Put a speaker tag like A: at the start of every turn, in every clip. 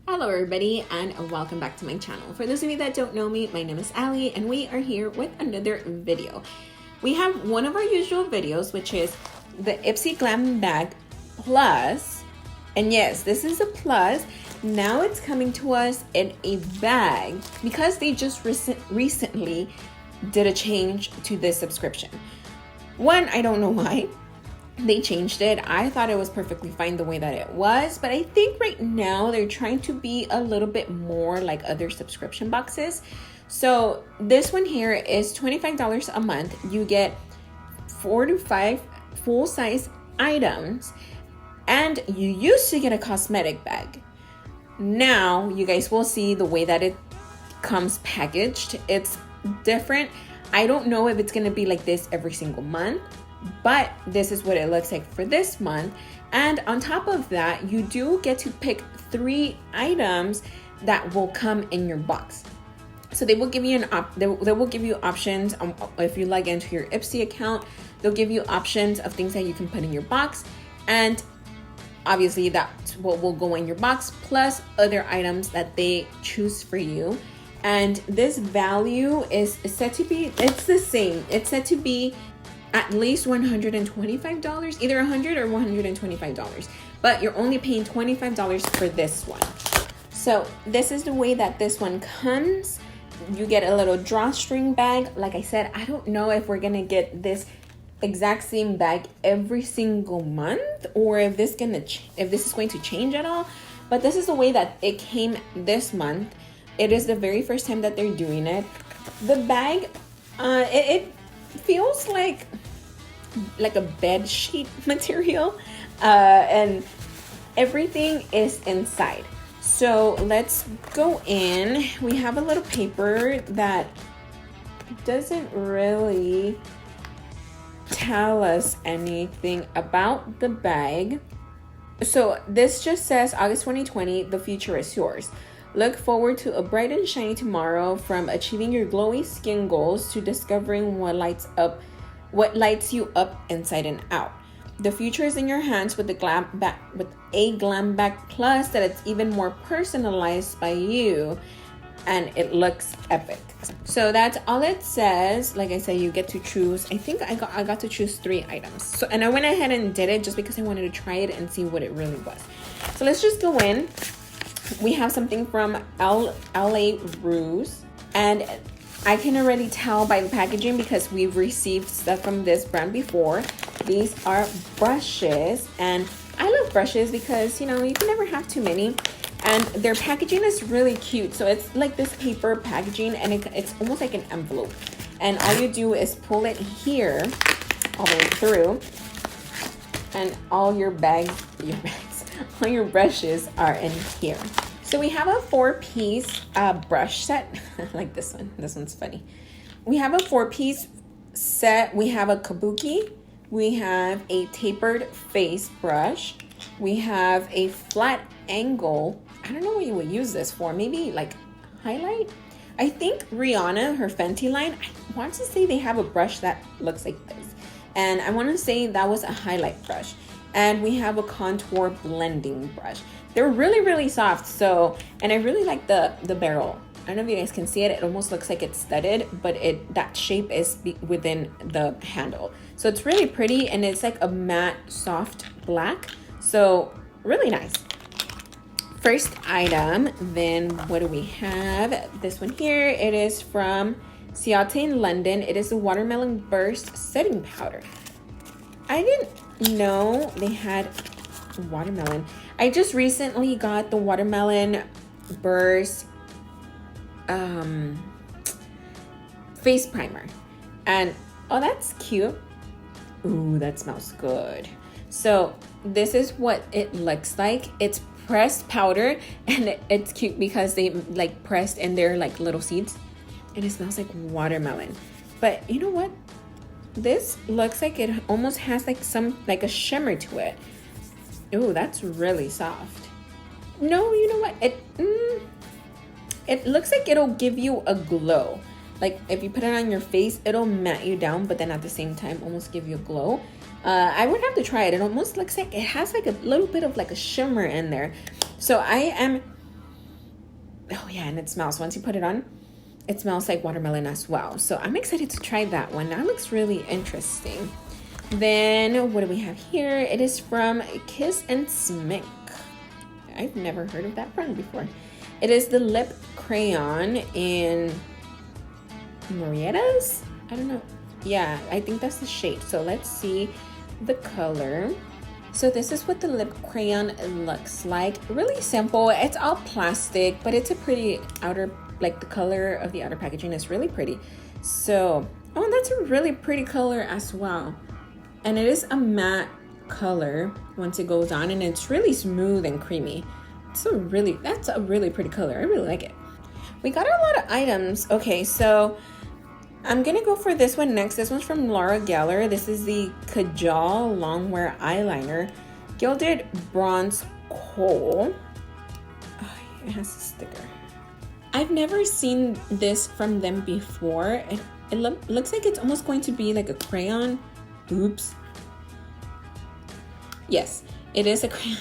A: Hello everybody and welcome back to my channel. For those of you that don't know me, my name is Ali and we are here with another video. We have one of our usual videos, which is the Ipsy Glam Bag Plus. And yes, this is a plus. Now it's coming to us in a bag because they just recently did a change to this subscription. One, I don't know why they changed it. I thought it was perfectly fine the way that it was, but I think right now they're trying to be a little bit more like other subscription boxes. So this one here is $25 a month. You get 4 to 5 full-size items, and you used to get a cosmetic bag. Now you guys will see the way that it comes packaged. It's different. I don't know if it's gonna be like this every single month, but this is what it looks like for this month. And on top of that, you do get to pick 3 items that will come in your box. So they will give you they will give you options. If you log into your Ipsy account, they'll give you options of things that you can put in your box, and obviously that's what will go in your box, plus other items that they choose for you. And this value is set to be, it's the same. It's set to be at least $125, either $100 or $125, but you're only paying $25 for this one. So this is the way that this one comes. You get a little drawstring bag. Like I said, I don't know if we're gonna get this exact same bag every single month, or if this is going to change at all. But this is the way that it came this month. It is the very first time that they're doing it. The bag, it feels like a bed sheet material, and everything is inside. So let's go in. We have a little paper that doesn't really tell us anything about the bag. So this just says August 2020, the future is yours. Look forward to a bright and shiny tomorrow, from achieving your glowy skin goals to discovering what lights you up inside and out. The future is in your hands with a Glam Bag Plus that it's even more personalized by you, and it looks epic. So that's all it says. Like I said, you get to choose. I think I got to choose 3 items. So, and I went ahead and did it just because I wanted to try it and see what it really was. So let's just go in. We have something from LA Ruse, and I can already tell by the packaging because we've received stuff from this brand before. These are brushes, and I love brushes because, you know, you can never have too many. And their packaging is really cute. So it's like this paper packaging, and it's almost like an envelope. And all you do is pull it here all the way through, and all your all your brushes are in here. So we have a 4-piece brush set. I like this one. This one's funny. We have a 4-piece set. We have a kabuki. We have a tapered face brush. We have a flat angle. I don't know what you would use this for. Maybe like highlight. I think Rihanna, her Fenty line, I want to say they have a brush that looks like this. And I want to say that was a highlight brush. And we have a contour blending brush. They're really, really soft. So, and I really like the barrel. I don't know if you guys can see it. It almost looks like it's studded, but that shape is within the handle. So it's really pretty, and it's like a matte, soft black. So really nice. First item, then what do we have? This one here, it is from Ciate in London. It is a watermelon burst setting powder. I didn't know they had watermelon. I just recently got the watermelon burst face primer, and oh, that's cute. Ooh, that smells good. So this is what it looks like. It's pressed powder, and it's cute because they like pressed in their like little seeds, and it smells like watermelon. But you know what? This looks like it almost has like a shimmer to it. Ooh, that's really soft. No, you know what? It looks like it'll give you a glow. Like if you put it on your face, it'll matte you down, but then at the same time almost give you a glow. I would have to try it. It almost looks like it has like a little bit of like a shimmer in there. So I am Oh yeah, and it smells. Once you put it on, it smells like watermelon as well. So I'm excited to try that one. That looks really interesting. Then what do we have here? It is from Kiss and Smink. I've never heard of that brand before. It is the lip crayon in Marietta's? I don't know. Yeah, I think that's the shade. So let's see the color. So this is what the lip crayon looks like. Really simple. It's all plastic, but it's a pretty outer, like the color of the outer packaging is really pretty. So, oh, that's a really pretty color as well. And it is a matte color once it goes on, and it's really smooth and creamy. That's a really pretty color. I really like it. We got a lot of items. Okay, so I'm gonna go for this one next. This one's from Laura Geller. This is the Kajal Longwear Eyeliner, Gilded Bronze Kohl. Oh, it has a sticker. I've never seen this from them before. It looks like it's almost going to be like a crayon. Oops. Yes, it is a crayon.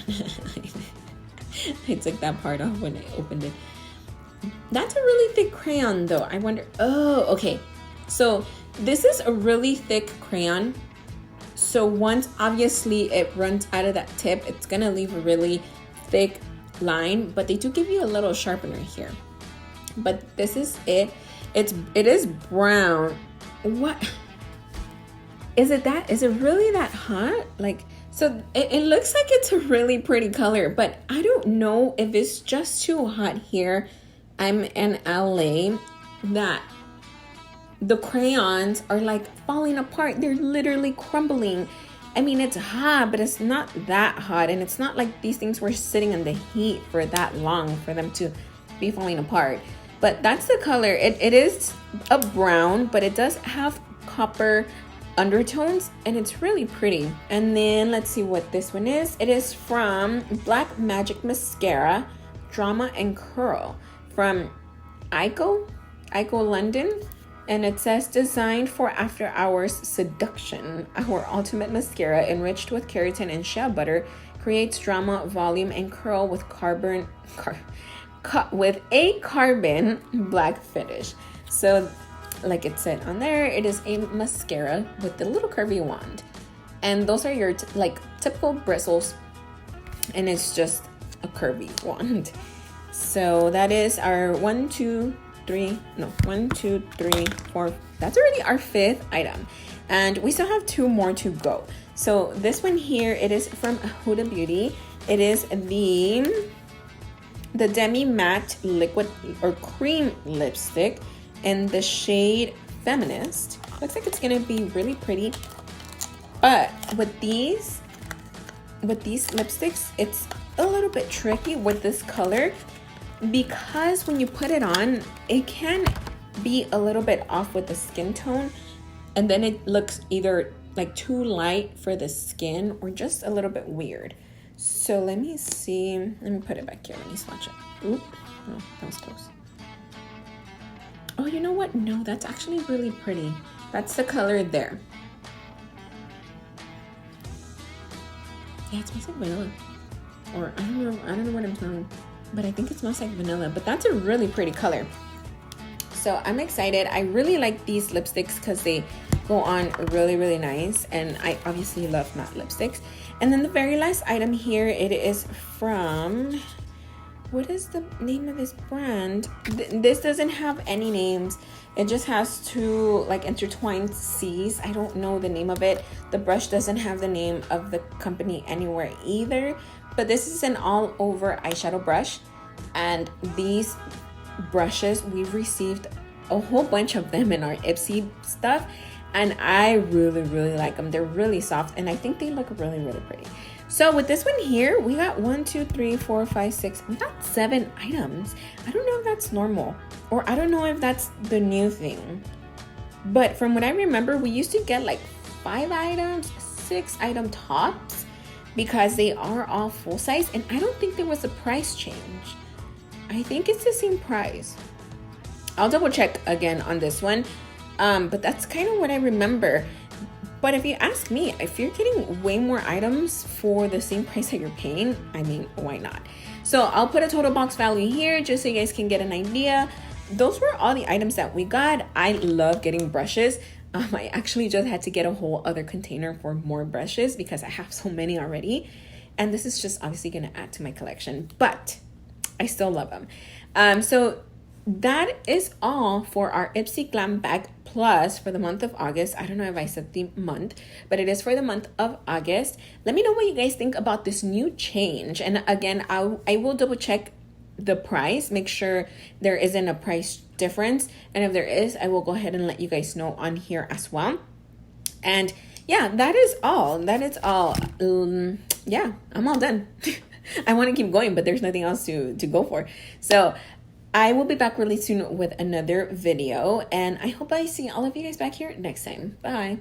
A: I took that part off when I opened it. That's a really thick crayon though. I wonder, oh, okay. So this is a really thick crayon. So once obviously it runs out of that tip, it's gonna leave a really thick line, but they do give you a little sharpener here. But this is it. It is brown. What? Is it really that hot? Like, so it looks like it's a really pretty color, but I don't know if it's just too hot here. I'm in LA that the crayons are like falling apart. They're literally crumbling. I mean, it's hot, but it's not that hot. And it's not like these things were sitting in the heat for that long for them to be falling apart. But that's the color. It is a brown, but it does have copper undertones, and it's really pretty. And then let's see what this one is. It is from Black Magic Mascara, Drama and Curl from Ico London. And it says, designed for after hours seduction, our ultimate mascara enriched with keratin and shea butter creates drama, volume, and curl with a carbon black finish. So like it said on there, it is a mascara with the little curvy wand. And those are your like typical bristles, and it's just a curvy wand. So that is our 1, 2, 3, 4. That's already our 5th item. And we still have 2 more to go. So this one here, it is from Huda Beauty. It is the Demi Matte Liquid or Cream Lipstick in the shade Feminist. Looks like it's gonna be really pretty. But with these lipsticks, it's a little bit tricky with this color, because when you put it on, it can be a little bit off with the skin tone, and then it looks either like too light for the skin or just a little bit weird. So let me see. Let me put it back here. Let me swatch it. Oop. Oh, that was close. Oh, you know what? No, that's actually really pretty. That's the color there. Yeah, it smells like vanilla. Or I don't know what I'm smelling, but I think it smells like vanilla. But that's a really pretty color. So I'm excited. I really like these lipsticks because they go on really, really nice. And I obviously love matte lipsticks. And then the very last item here, it is from, what is the name of this brand? This doesn't have any names. It just has 2 like intertwined C's. I don't know the name of it. The brush doesn't have the name of the company anywhere either. But this is an all over eyeshadow brush. And these brushes, we've received a whole bunch of them in our Ipsy stuff. And I really, really like them. They're really soft, and I think they look really, really pretty. So with this one here, we got 1, 2, 3, 4, 5, 6. We got 7 items. I don't know if that's normal, or I don't know if that's the new thing. But from what I remember, we used to get like 5 items, 6 item tops, because they are all full size. And I don't think there was a price change. I think it's the same price. I'll double check again on this one. But that's kind of what I remember. But if you ask me, if you're getting way more items for the same price that you're paying, I mean, why not? So I'll put a total box value here just so you guys can get an idea. Those were all the items that we got. I love getting brushes. I actually just had to get a whole other container for more brushes because I have so many already. And this is just obviously going to add to my collection, but I still love them. So that is all for our Ipsy Glam Bag Plus for the month of August. I don't know if I said the month, but it is for the month of August. Let me know what you guys think about this new change. And again, I will double check the price, make sure there isn't a price difference. And if there is, I will go ahead and let you guys know on here as well. And yeah, that is all. Yeah, I'm all done. I want to keep going, but there's nothing else to go for. So I will be back really soon with another video, and I hope I see all of you guys back here next time. Bye.